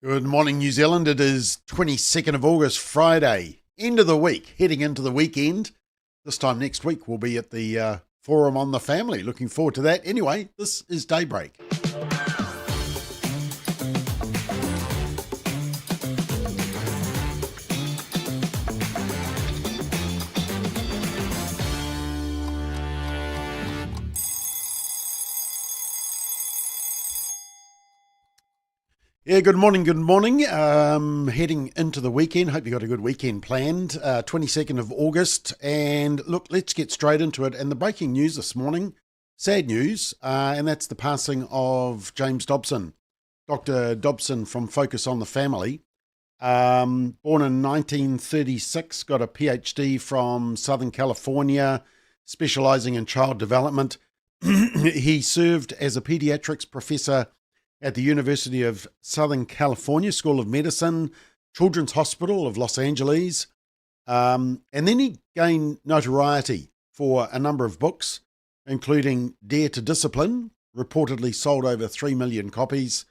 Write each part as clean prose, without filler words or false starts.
Good morning, New Zealand. It is 22nd of August, Friday, end of the week, heading into the weekend. This time next week, we'll be at the Forum on the Family. Looking forward to that. Anyway, this is Daybreak. Yeah, good morning, good morning. Heading into the weekend. Hope you got a good weekend planned. 22nd of August. And look, let's get straight into it. And the breaking news this morning, sad news, and that's the passing of James Dobson. Dr. Dobson from Focus on the Family. Born in 1936, got a PhD from Southern California, specializing in child development. He served as a pediatrics professor at the University of Southern California School of Medicine, Children's Hospital of Los Angeles. And then he gained notoriety for a number of books, including Dare to Discipline, reportedly sold over 3 million copies.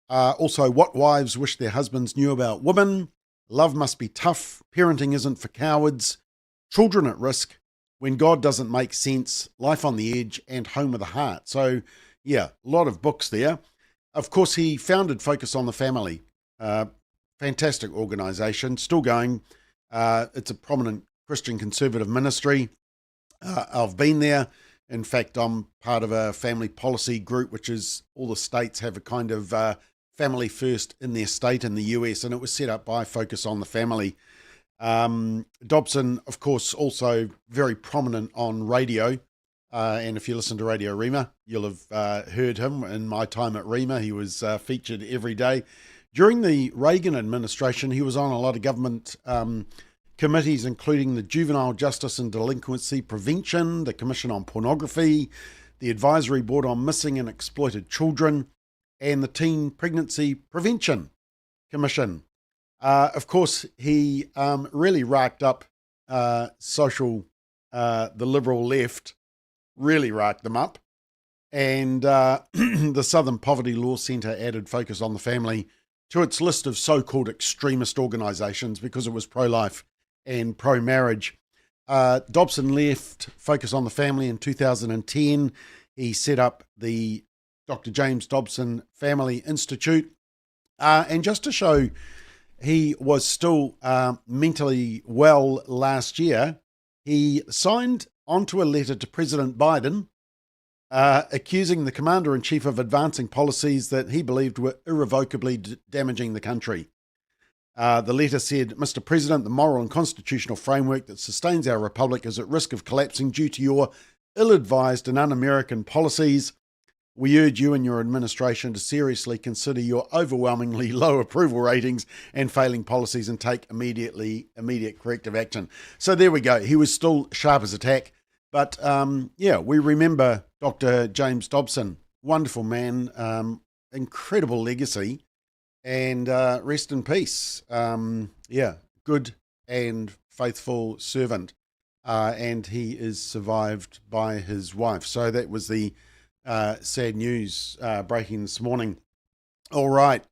Also, What Wives Wish Their Husbands Knew About Women, Love Must Be Tough, Parenting Isn't for Cowards, Children at Risk, When God Doesn't Make Sense, Life on the Edge, and Home with a Heart. So, yeah, a lot of books there. Of course, he founded Focus on the Family, fantastic organisation, still going. It's a prominent Christian conservative ministry. I've been there. In fact, I'm part of a family policy group, which is all the states have a kind of family first in their state in the US, and it was set up by Focus on the Family. Dobson, of course, also very prominent on radio. And if you listen to Radio Rima, you'll have heard him. In my time at Rima, he was featured every day. During the Reagan administration, he was on a lot of government committees, including the Juvenile Justice and Delinquency Prevention, the Commission on Pornography, the Advisory Board on Missing and Exploited Children, and the Teen Pregnancy Prevention Commission. Of course, he really racked up the liberal left, really racked them up. And the Southern Poverty Law Centre added Focus on the Family to its list of so-called extremist organisations because it was pro-life and pro-marriage. Dobson left Focus on the Family in 2010. He set up the Dr. James Dobson Family Institute. And just to show he was still mentally well last year, he signed onto a letter to President Biden accusing the Commander-in-Chief of advancing policies that he believed were irrevocably damaging the country. The letter said, Mr. President, the moral and constitutional framework that sustains our republic is at risk of collapsing due to your ill-advised and un-American policies. We urge you and your administration to seriously consider your overwhelmingly low approval ratings and failing policies and take immediate corrective action. So there we go. He was still sharp as a tack. But we remember Dr. James Dobson, wonderful man, incredible legacy, and rest in peace. Good and faithful servant. And he is survived by his wife. So that was the sad news breaking this morning. All right.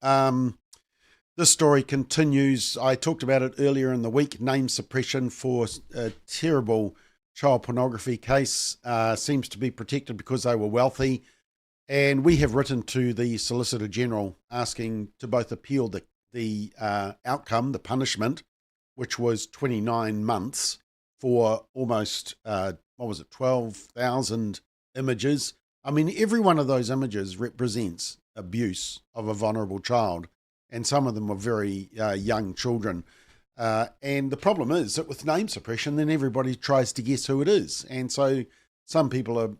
This story continues. I talked about it earlier in the week. Name suppression for a terrible child pornography case seems to be protected because they were wealthy. And we have written to the Solicitor General asking to both appeal the outcome, the punishment, which was 29 months for almost, 12,000 images. I mean, every one of those images represents abuse of a vulnerable child, and some of them were very young children. And the problem is that with name suppression, then everybody tries to guess who it is. And so some people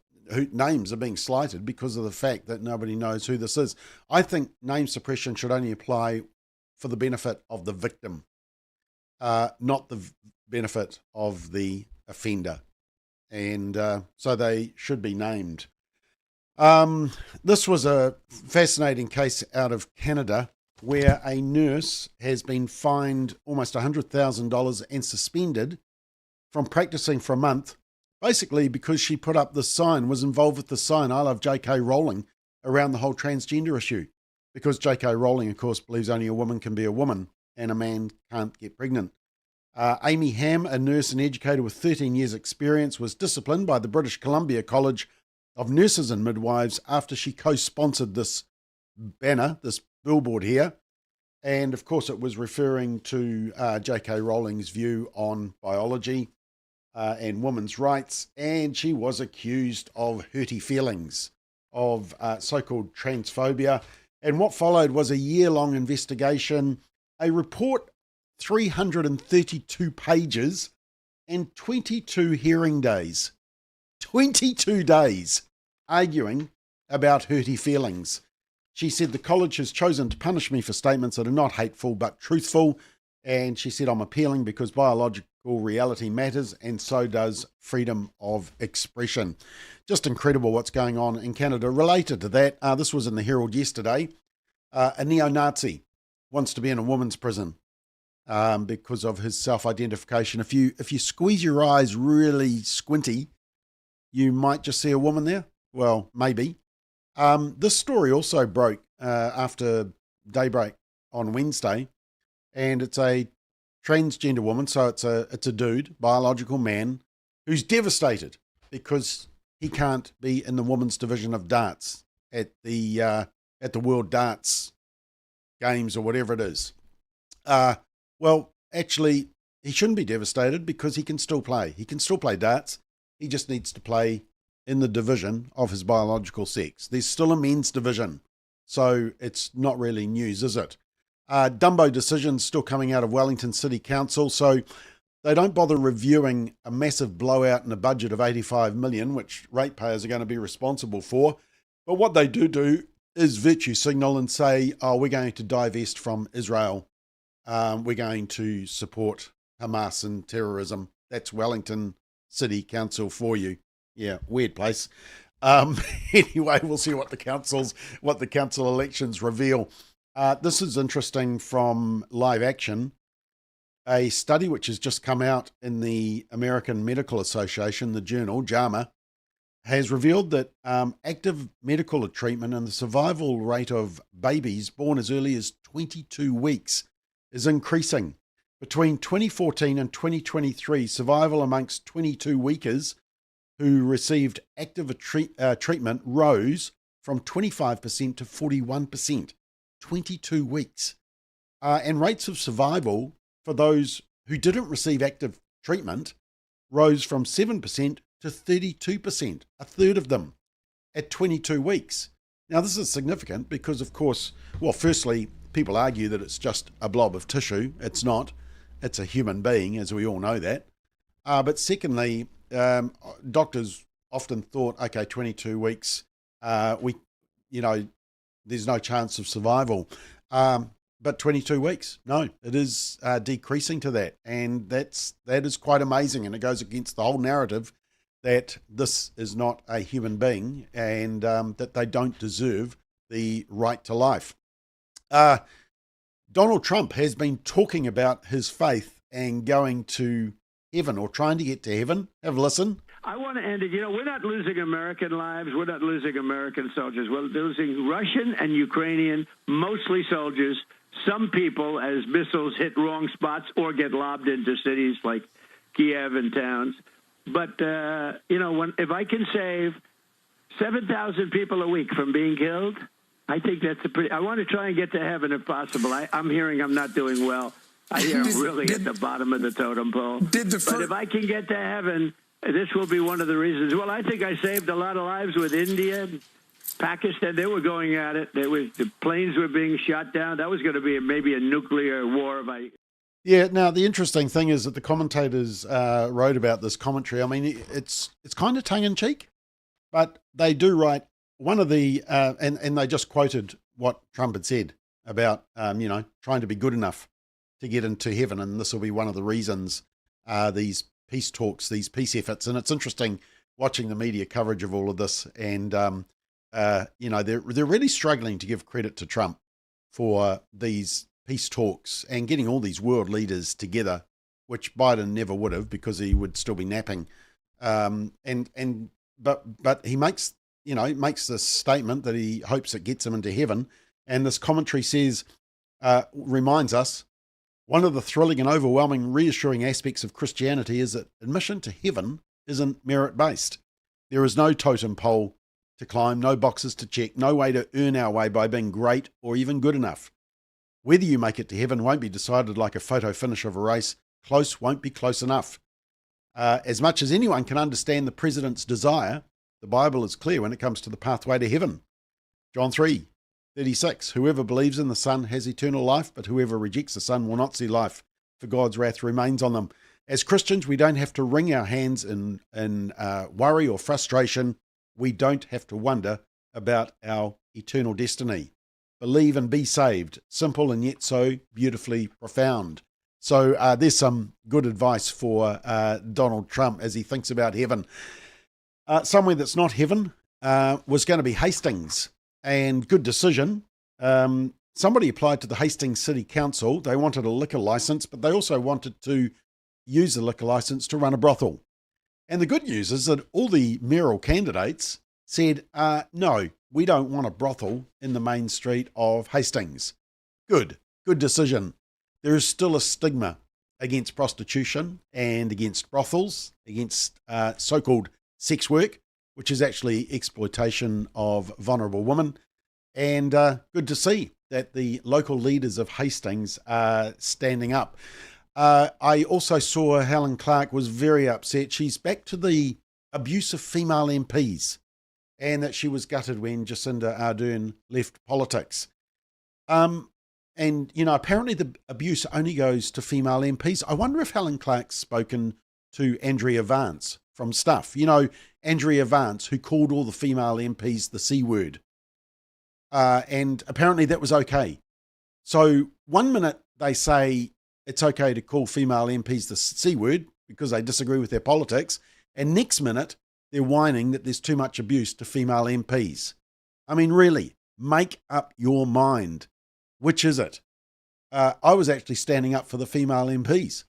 names are being slighted because of the fact that nobody knows who this is. I think name suppression should only apply for the benefit of the victim, not the benefit of the offender. And so they should be named. This was a fascinating case out of Canada where a nurse has been fined almost $100,000 and suspended from practicing for a month, basically because she put up this sign, was involved with the sign, I love J.K. Rowling, around the whole transgender issue, because J.K. Rowling, of course, believes only a woman can be a woman and a man can't get pregnant. Amy Ham, a nurse and educator with 13 years' experience, was disciplined by the British Columbia College of Nurses and Midwives after she co-sponsored this banner, this billboard here. And of course, it was referring to J.K. Rowling's view on biology and women's rights. And she was accused of hurty feelings, of so-called transphobia. And what followed was a year-long investigation, a report, 332 pages, and 22 hearing days. 22 days arguing about hurty feelings. She said the college has chosen to punish me for statements that are not hateful but truthful. And she said, I'm appealing because biological reality matters and so does freedom of expression. Just incredible what's going on in Canada. Related to that, this was in the Herald yesterday. A neo-Nazi wants to be in a woman's prison because of his self-identification. If you squeeze your eyes really squinty, you might just see a woman there. Well, maybe. This story also broke after Daybreak on Wednesday, and it's a transgender woman, so it's a dude, biological man, who's devastated because he can't be in the women's division of darts at the World Darts Games or whatever it is. Well, actually, he shouldn't be devastated because he can still play. He can still play darts. He just needs to play in the division of his biological sex. There's still a men's division, so it's not really news, is it? Dumbo decisions still coming out of Wellington City Council, so they don't bother reviewing a massive blowout in a budget of 85 million, which ratepayers are going to be responsible for. But what they do is virtue signal and say, oh, we're going to divest from Israel. We're going to support Hamas and terrorism. That's Wellington City Council for you. Yeah, weird place. Anyway, we'll see what the council elections reveal. This is interesting from Live Action. A study which has just come out in the American Medical Association, the journal, JAMA, has revealed that active medical treatment and the survival rate of babies born as early as 22 weeks is increasing. Between 2014 and 2023, survival amongst 22-weekers who received active treatment rose from 25% to 41%, 22 weeks. And rates of survival for those who didn't receive active treatment rose from 7% to 32%, a third of them at 22 weeks. Now, this is significant because, of course, well, firstly, people argue that it's just a blob of tissue. It's not. It's a human being, as we all know that. But secondly, doctors often thought, okay, 22 weeks, there's no chance of survival. But 22 weeks, no, it is decreasing to that. And that is quite amazing. And it goes against the whole narrative that this is not a human being and that they don't deserve the right to life. Donald Trump has been talking about his faith and going to heaven or trying to get to heaven. Have a listen. I want to end it. We're not losing American lives. We're not losing American soldiers. We're losing Russian and Ukrainian, mostly soldiers. Some people, as missiles hit wrong spots or get lobbed into cities like Kiev and towns. But, if I can save 7,000 people a week from being killed, I think that's I want to try and get to heaven if possible. I'm hearing I'm not doing well. I hear I'm really at the bottom of the totem pole. But if I can get to heaven, this will be one of the reasons. Well, I think I saved a lot of lives with India, Pakistan. They were going at it. The planes were being shot down. That was going to be maybe a nuclear war. Yeah, now the interesting thing is that the commentators wrote about this commentary. I mean, it's kind of tongue-in-cheek, but they do write one of the, and they just quoted what Trump had said about, trying to be good enough to get into heaven. And this will be one of the reasons these peace talks, these peace efforts. And it's interesting watching the media coverage of all of this. And, they're really struggling to give credit to Trump for these peace talks and getting all these world leaders together, which Biden never would have because he would still be napping. But he makes this statement that he hopes it gets him into heaven. And this commentary says, reminds us, one of the thrilling and overwhelming reassuring aspects of Christianity is that admission to heaven isn't merit-based. There is no totem pole to climb, no boxes to check, no way to earn our way by being great or even good enough. Whether you make it to heaven won't be decided like a photo finish of a race. Close won't be close enough. As much as anyone can understand the president's desire, the Bible is clear when it comes to the pathway to heaven. John 3:36, whoever believes in the Son has eternal life, but whoever rejects the Son will not see life, for God's wrath remains on them. As Christians, we don't have to wring our hands in worry or frustration. We don't have to wonder about our eternal destiny. Believe and be saved. Simple and yet so beautifully profound. So there's some good advice for Donald Trump as he thinks about heaven. Somewhere that's not heaven was going to be Hastings, and good decision. Somebody applied to the Hastings City Council. They wanted a liquor license, but they also wanted to use the liquor license to run a brothel. And the good news is that all the mayoral candidates said, no, we don't want a brothel in the main street of Hastings. Good decision. There is still a stigma against prostitution and against brothels, against so-called sex work, which is actually exploitation of vulnerable women. And good to see that the local leaders of Hastings are standing up. I also saw Helen Clark was very upset. She's back to the abuse of female MPs, and that she was gutted when Jacinda Ardern left politics. And, apparently the abuse only goes to female MPs. I wonder if Helen Clark's spoken to Andrea Vance from Stuff. Andrea Vance, who called all the female MPs the C word. And apparently that was okay. So one minute they say it's okay to call female MPs the C word because they disagree with their politics. And next minute they're whining that there's too much abuse to female MPs. I mean, really, make up your mind. Which is it? I was actually standing up for the female MPs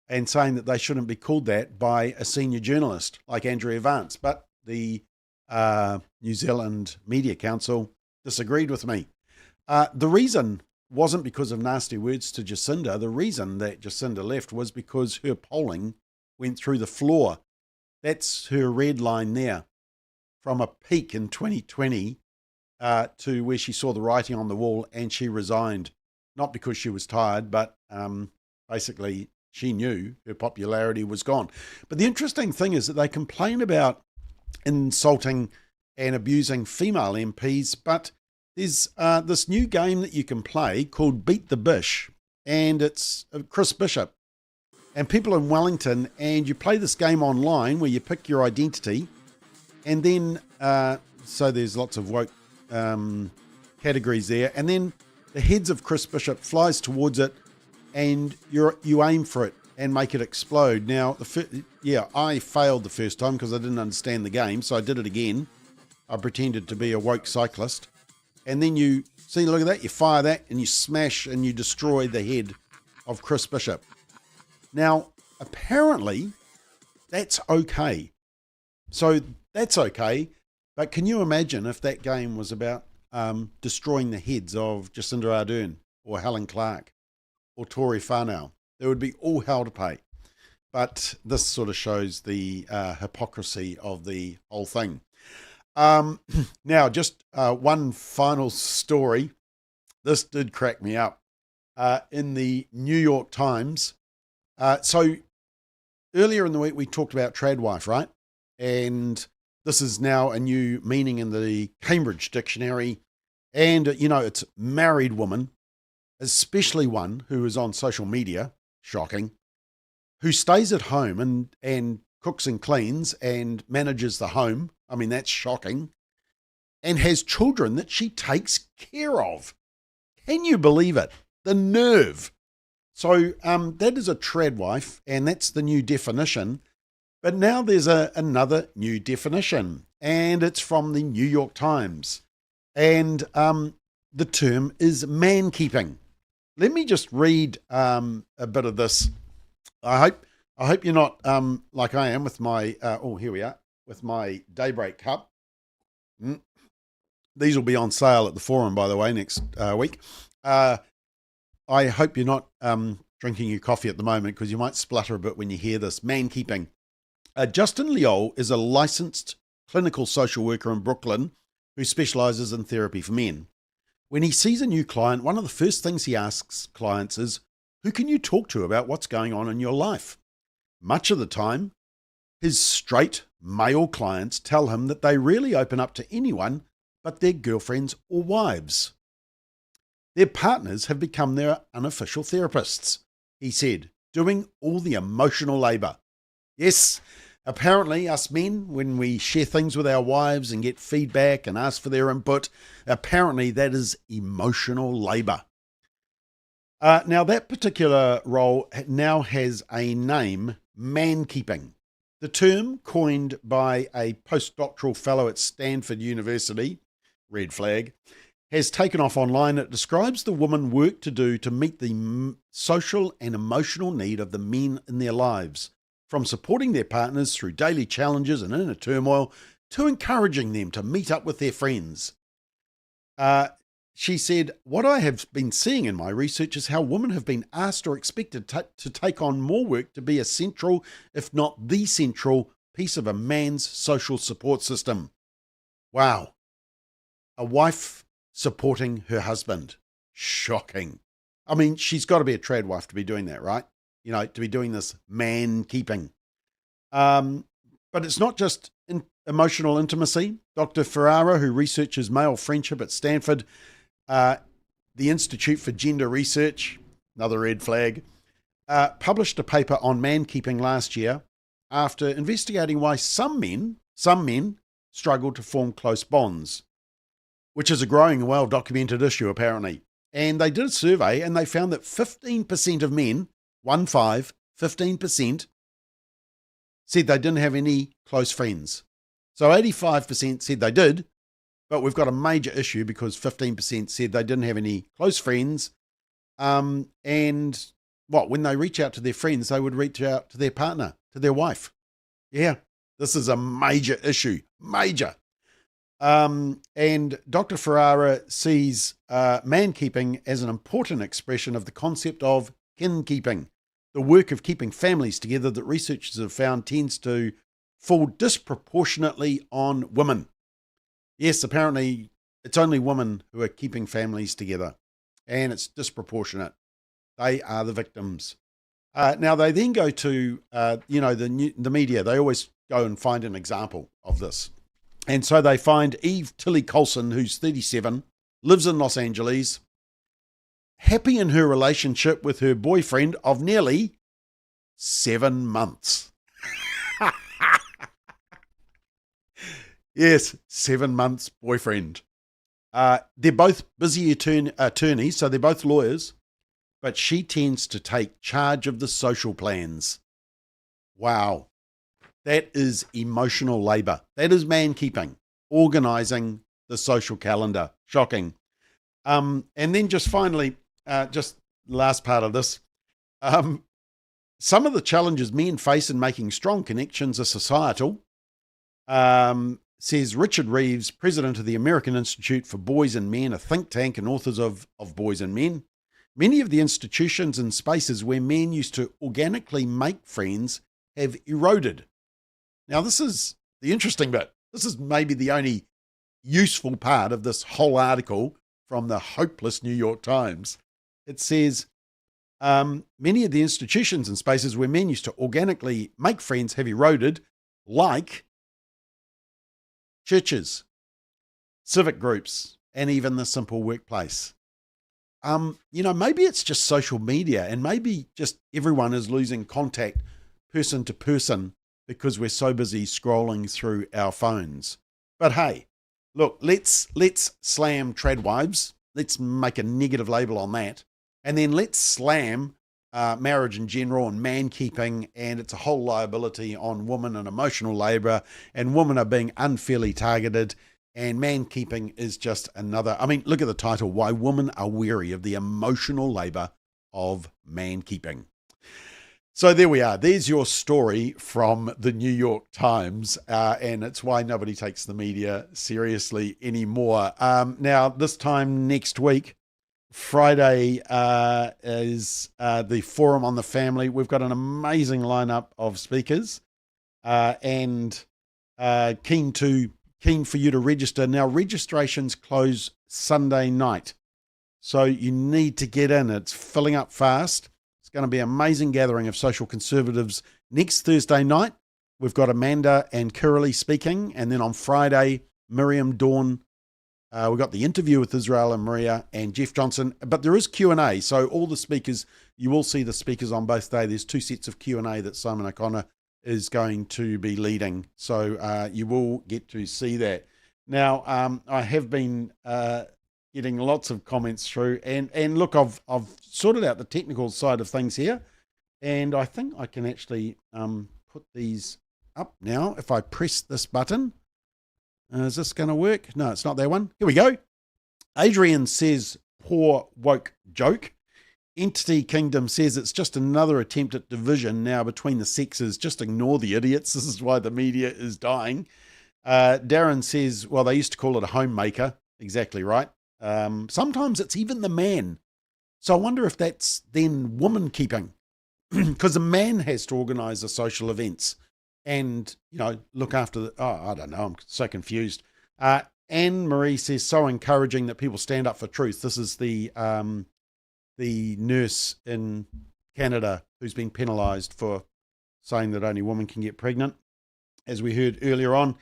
and saying that they shouldn't be called that by a senior journalist like Andrea Vance. But the New Zealand Media Council disagreed with me. The reason wasn't because of nasty words to Jacinda. The reason that Jacinda left was because her polling went through the floor. That's her red line there. From a peak in 2020 to where she saw the writing on the wall and she resigned. Not because she was tired, but basically she knew her popularity was gone. But the interesting thing is that they complain about insulting and abusing female MPs, but there's this new game that you can play called Beat the Bish, and it's Chris Bishop. And people in Wellington, and you play this game online where you pick your identity, and then, so there's lots of woke categories there, and then the heads of Chris Bishop flies towards it, and you aim for it and make it explode. Now, I failed the first time because I didn't understand the game, so I did it again. I pretended to be a woke cyclist, and then you see, look at that, you fire that, and you smash and you destroy the head of Chris Bishop. Now, apparently, that's okay. So that's okay, but can you imagine if that game was about destroying the heads of Jacinda Ardern or Helen Clark or Tory Whanau? There would be all hell to pay. But this sort of shows the hypocrisy of the whole thing. Now, just one final story. This did crack me up. In the New York Times. So earlier in the week, we talked about tradwife, right? And this is now a new meaning in the Cambridge Dictionary. And, it's married woman, especially one who is on social media, shocking, who stays at home and cooks and cleans and manages the home. I mean, that's shocking. And has children that she takes care of. Can you believe it? The nerve. So that is a tradwife, and that's the new definition. But now there's another new definition, and it's from the New York Times. And the term is mankeeping. Let me just read a bit of this. I hope you're not like I am with my, here we are, with my Daybreak cup. These will be on sale at the forum, by the way, next week. I hope you're not drinking your coffee at the moment, because you might splutter a bit when you hear this. Mankeeping. Justin Liol is a licensed clinical social worker in Brooklyn who specializes in therapy for men. When he sees a new client, one of the first things he asks clients is, who can you talk to about what's going on in your life? Much of the time, his straight male clients tell him that they rarely open up to anyone but their girlfriends or wives. Their partners have become their unofficial therapists, he said, doing all the emotional labour. Yes, apparently us men, when we share things with our wives and get feedback and ask for their input, apparently that is emotional labour. Now that particular role now has a name, mankeeping. The term, coined by a postdoctoral fellow at Stanford University, red flag, has taken off online. It describes the woman work to do to meet the social and emotional need of the men in their lives, from supporting their partners through daily challenges and inner turmoil to encouraging them to meet up with their friends. She said, what I have been seeing in my research is how women have been asked or expected to take on more work to be a central, if not the central, piece of a man's social support system. Wow. A wife supporting her husband. Shocking. I mean, she's got to be a trad wife to be doing that, right? You know, to be doing this man-keeping. But it's not just emotional intimacy. Dr. Ferrara, who researches male friendship at Stanford, the Institute for Gender Research, another red flag, published a paper on man-keeping last year after investigating why some men struggle to form close bonds, which is a growing and well-documented issue, apparently. And they did a survey, and they found that 15% of men, 15%, said they didn't have any close friends. So 85% said they did, but we've got a major issue because 15% said they didn't have any close friends. And when they reach out to their friends, they would reach out to their partner, to their wife. Yeah, this is a major issue, major. And Dr. Ferrara sees man-keeping as an important expression of the concept of kin-keeping, the work of keeping families together that researchers have found tends to fall disproportionately on women. Yes, apparently it's only women who are keeping families together, and it's disproportionate. They are the victims. Now they then go to, the media. They always go and find an example of this. And so they find Eve Tilly Colson, who's 37, lives in Los Angeles, happy in her relationship with her boyfriend of nearly 7 months. Yes, 7 months boyfriend. They're both busy attorneys, so they're both lawyers, but she tends to take charge of the social plans. Wow. That is emotional labour. That is man-keeping, organising the social calendar. Shocking. And then just finally, just last part of this, some of the challenges men face in making strong connections are societal, says Richard Reeves, president of the American Institute for Boys and Men, a think tank and authors of Boys and Men. Many of the institutions and spaces where men used to organically make friends have eroded. Now, this is the interesting bit. This is maybe the only useful part of this whole article from the hopeless New York Times. It says, many of the institutions and spaces where men used to organically make friends have eroded, like churches, civic groups, and even the simple workplace. Maybe it's just social media, and maybe just everyone is losing contact person to person because we're so busy scrolling through our phones. But hey, look, let's slam tradwives. Let's make a negative label on that. And then let's slam marriage in general and man-keeping, and it's a whole liability on women and emotional labour, and women are being unfairly targeted, and man-keeping is just another. I mean, look at the title, Why Women Are Weary of the Emotional Labour of Man-Keeping. So there we are. There's your story from the New York Times, and it's why nobody takes the media seriously anymore. Now, this time next week, Friday, is the Forum on the Family. We've got an amazing lineup of speakers, and keen for you to register. Now, registrations close Sunday night, so you need to get in. It's filling up fast. It's going to be an amazing gathering of social conservatives next Thursday night. We've got Amanda and Curly speaking, and then on Friday, Miriam Dawn. We've got the interview with Israel and Maria and Jeff Johnson, but there is Q&A. So all the speakers, you will see the speakers on both days. There's 2 sets of Q&A that Simon O'Connor is going to be leading. So you will get to see that. Now, I have been getting lots of comments through, and look, I've sorted out the technical side of things here, and I think I can actually put these up now if I press this button. Is this going to work? No, it's not that one. Here we go. Adrian says, poor woke joke. Entity Kingdom says it's just another attempt at division now between the sexes. Just ignore the idiots. This is why the media is dying. Darren says, well, they used to call it a homemaker. Exactly right. Sometimes it's even the man. So I wonder if that's then woman keeping, because the man has to organise the social events and, look after the, I don't know, I'm so confused. Anne Marie says, so encouraging that people stand up for truth. This is the nurse in Canada who's been penalised for saying that only women can get pregnant, as we heard earlier on.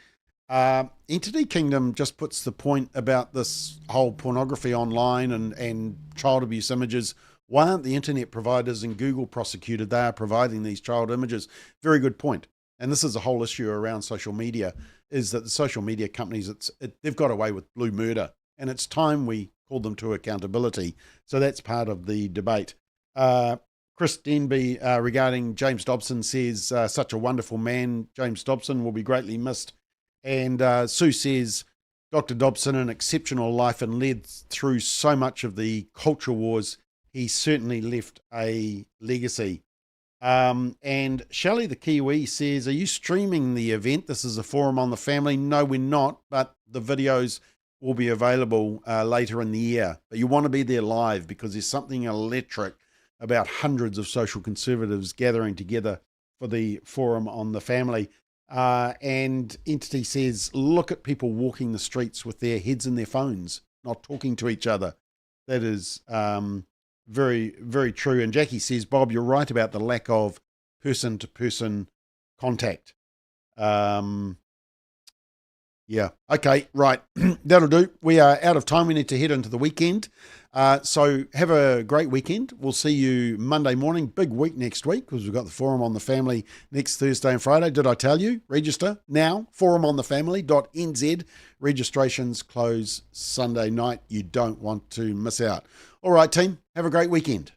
Entity Kingdom just puts the point about this whole pornography online and child abuse images. Why aren't the internet providers and Google prosecuted? They are providing these child images. Very good point. And this is a whole issue around social media, is that the social media companies, they've got away with blue murder, and it's time we called them to accountability. So that's part of the debate. Chris Denby, regarding James Dobson, says, such a wonderful man. James Dobson will be greatly missed. And Sue says, Dr. Dobson, an exceptional life and led through so much of the culture wars. He certainly left a legacy. And Shelley the Kiwi says, are you streaming the event? This is a Forum on the Family. No, we're not, but the videos will be available later in the year. But you want to be there live, because there's something electric about hundreds of social conservatives gathering together for the Forum on the Family. And Entity says, look at people walking the streets with their heads in their phones, not talking to each other. That is very, very true. And Jackie says, Bob, you're right about the lack of person-to-person contact. Yeah. Okay, right. That'll do. We are out of time. We need to head into the weekend. So have a great weekend. We'll see you Monday morning. Big week next week, because we've got the Forum on the Family next Thursday and Friday. Did I tell you? Register now. forumonthefamily.nz. Registrations close Sunday night. You don't want to miss out. All right, team. Have a great weekend.